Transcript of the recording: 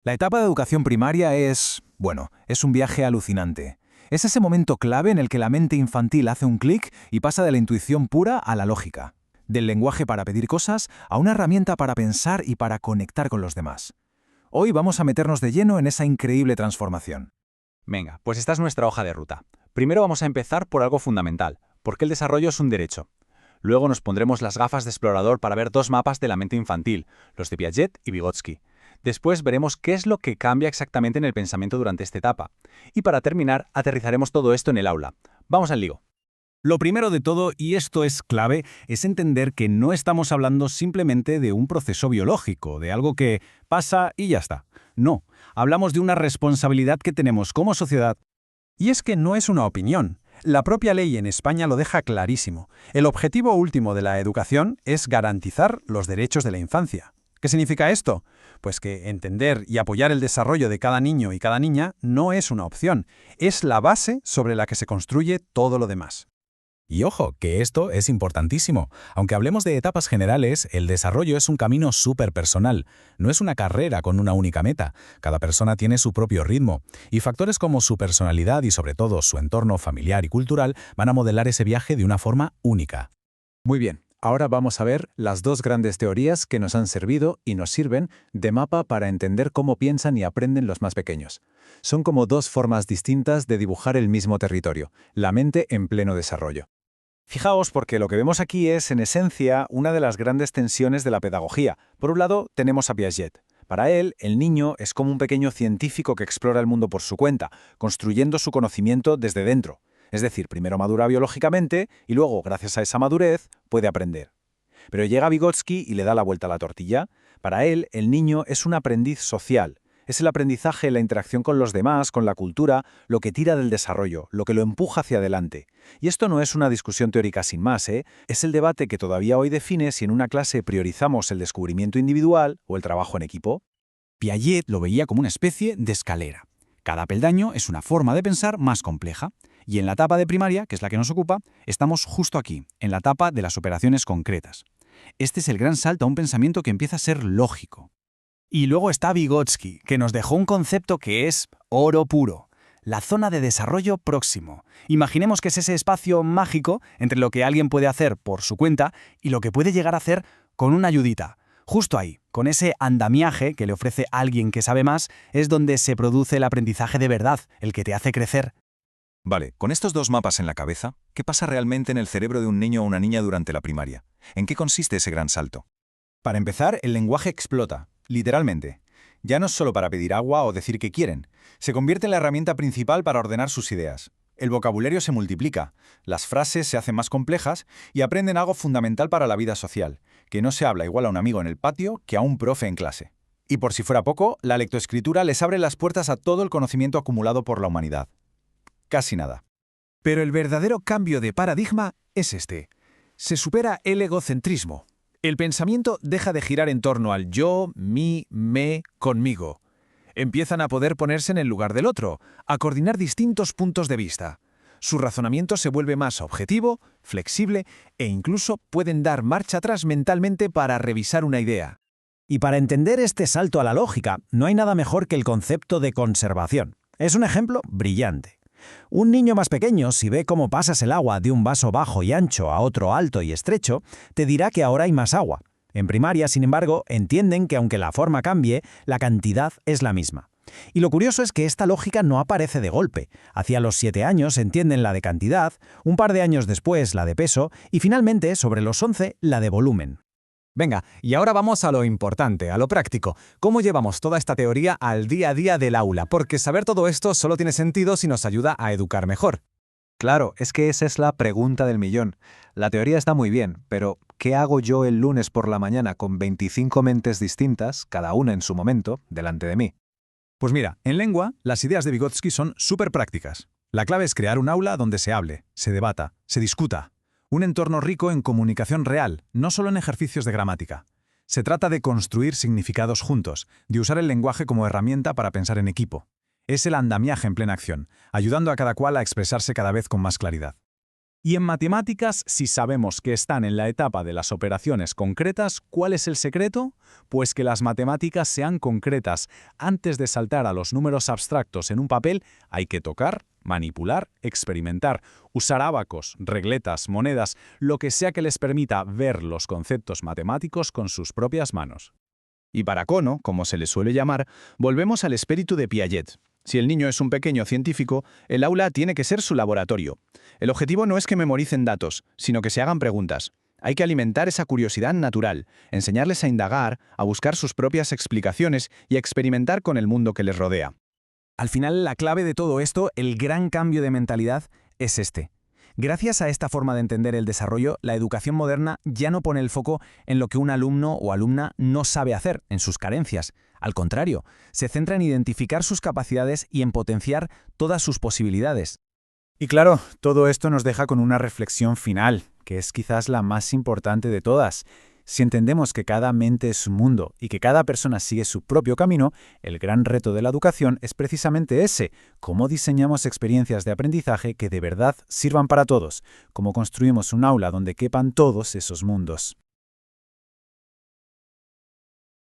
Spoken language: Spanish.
La etapa de educación primaria es un viaje alucinante. Es ese momento clave en el que la mente infantil hace un clic y pasa de la intuición pura a la lógica, del lenguaje para pedir cosas a una herramienta para pensar y para conectar con los demás. Hoy vamos a meternos de lleno en esa increíble transformación. Venga, pues esta es nuestra hoja de ruta. Primero vamos a empezar por algo fundamental, porque el desarrollo es un derecho. Luego nos pondremos las gafas de explorador para ver dos mapas de la mente infantil, los de Piaget y Vygotsky. Después veremos qué es lo que cambia exactamente en el pensamiento durante esta etapa. Y para terminar, aterrizaremos todo esto en el aula. Vamos al lío. Lo primero de todo, y esto es clave, es entender que no estamos hablando simplemente de un proceso biológico, de algo que pasa y ya está. No, hablamos de una responsabilidad que tenemos como sociedad. Y es que no es una opinión. La propia ley en España lo deja clarísimo. El objetivo último de la educación es garantizar los derechos de la infancia. ¿Qué significa esto? Pues que entender y apoyar el desarrollo de cada niño y cada niña no es una opción, es la base sobre la que se construye todo lo demás. Y ojo, que esto es importantísimo. Aunque hablemos de etapas generales, el desarrollo es un camino súper personal. No es una carrera con una única meta. Cada persona tiene su propio ritmo. Y factores como su personalidad y sobre todo su entorno familiar y cultural van a modelar ese viaje de una forma única. Muy bien, ahora vamos a ver las dos grandes teorías que nos han servido y nos sirven de mapa para entender cómo piensan y aprenden los más pequeños. Son como dos formas distintas de dibujar el mismo territorio, la mente en pleno desarrollo. Fijaos, porque lo que vemos aquí es, en esencia, una de las grandes tensiones de la pedagogía. Por un lado, tenemos a Piaget. Para él, el niño es como un pequeño científico que explora el mundo por su cuenta, construyendo su conocimiento desde dentro. Es decir, primero madura biológicamente y luego, gracias a esa madurez, puede aprender. Pero llega Vygotsky y le da la vuelta a la tortilla. Para él, el niño es un aprendiz social. Es el aprendizaje, la interacción con los demás, con la cultura, lo que tira del desarrollo, lo que lo empuja hacia adelante. Y esto no es una discusión teórica sin más, Es el debate que todavía hoy define si en una clase priorizamos el descubrimiento individual o el trabajo en equipo. Piaget lo veía como una especie de escalera. Cada peldaño es una forma de pensar más compleja. Y en la etapa de primaria, que es la que nos ocupa, estamos justo aquí, en la etapa de las operaciones concretas. Este es el gran salto a un pensamiento que empieza a ser lógico. Y luego está Vygotsky, que nos dejó un concepto que es oro puro, la zona de desarrollo próximo. Imaginemos que es ese espacio mágico entre lo que alguien puede hacer por su cuenta y lo que puede llegar a hacer con una ayudita. Justo ahí, con ese andamiaje que le ofrece alguien que sabe más, es donde se produce el aprendizaje de verdad, el que te hace crecer. Vale, con estos dos mapas en la cabeza, ¿qué pasa realmente en el cerebro de un niño o una niña durante la primaria? ¿En qué consiste ese gran salto? Para empezar, el lenguaje explota. Literalmente. Ya no es solo para pedir agua o decir que quieren. Se convierte en la herramienta principal para ordenar sus ideas. El vocabulario se multiplica, las frases se hacen más complejas y aprenden algo fundamental para la vida social, que no se habla igual a un amigo en el patio que a un profe en clase. Y por si fuera poco, la lectoescritura les abre las puertas a todo el conocimiento acumulado por la humanidad. Casi nada. Pero el verdadero cambio de paradigma es este. Se supera el egocentrismo. El pensamiento deja de girar en torno al yo, mí, me, conmigo. Empiezan a poder ponerse en el lugar del otro, a coordinar distintos puntos de vista. Su razonamiento se vuelve más objetivo, flexible e incluso pueden dar marcha atrás mentalmente para revisar una idea. Y para entender este salto a la lógica, no hay nada mejor que el concepto de conservación. Es un ejemplo brillante. Un niño más pequeño, si ve cómo pasas el agua de un vaso bajo y ancho a otro alto y estrecho, te dirá que ahora hay más agua. En primaria, sin embargo, entienden que aunque la forma cambie, la cantidad es la misma. Y lo curioso es que esta lógica no aparece de golpe. Hacia los 7 años entienden la de cantidad, un par de años después la de peso y finalmente, sobre los 11, la de volumen. Venga, y ahora vamos a lo importante, a lo práctico. ¿Cómo llevamos toda esta teoría al día a día del aula? Porque saber todo esto solo tiene sentido si nos ayuda a educar mejor. Claro, es que esa es la pregunta del millón. La teoría está muy bien, pero ¿qué hago yo el lunes por la mañana con 25 mentes distintas, cada una en su momento, delante de mí? Pues mira, en lengua, las ideas de Vygotsky son súper prácticas. La clave es crear un aula donde se hable, se debata, se discuta. Un entorno rico en comunicación real, no solo en ejercicios de gramática. Se trata de construir significados juntos, de usar el lenguaje como herramienta para pensar en equipo. Es el andamiaje en plena acción, ayudando a cada cual a expresarse cada vez con más claridad. Y en matemáticas, si sabemos que están en la etapa de las operaciones concretas, ¿cuál es el secreto? Pues que las matemáticas sean concretas. Antes de saltar a los números abstractos en un papel, hay que tocar, manipular, experimentar, usar ábacos, regletas, monedas, lo que sea que les permita ver los conceptos matemáticos con sus propias manos. Y para Kono, como se le suele llamar, volvemos al espíritu de Piaget. Si el niño es un pequeño científico, el aula tiene que ser su laboratorio. El objetivo no es que memoricen datos, sino que se hagan preguntas. Hay que alimentar esa curiosidad natural, enseñarles a indagar, a buscar sus propias explicaciones y a experimentar con el mundo que les rodea. Al final, la clave de todo esto, el gran cambio de mentalidad, es este. Gracias a esta forma de entender el desarrollo, la educación moderna ya no pone el foco en lo que un alumno o alumna no sabe hacer, en sus carencias. Al contrario, se centra en identificar sus capacidades y en potenciar todas sus posibilidades. Y claro, todo esto nos deja con una reflexión final, que es quizás la más importante de todas. Si entendemos que cada mente es un mundo y que cada persona sigue su propio camino, el gran reto de la educación es precisamente ese: cómo diseñamos experiencias de aprendizaje que de verdad sirvan para todos, cómo construimos un aula donde quepan todos esos mundos.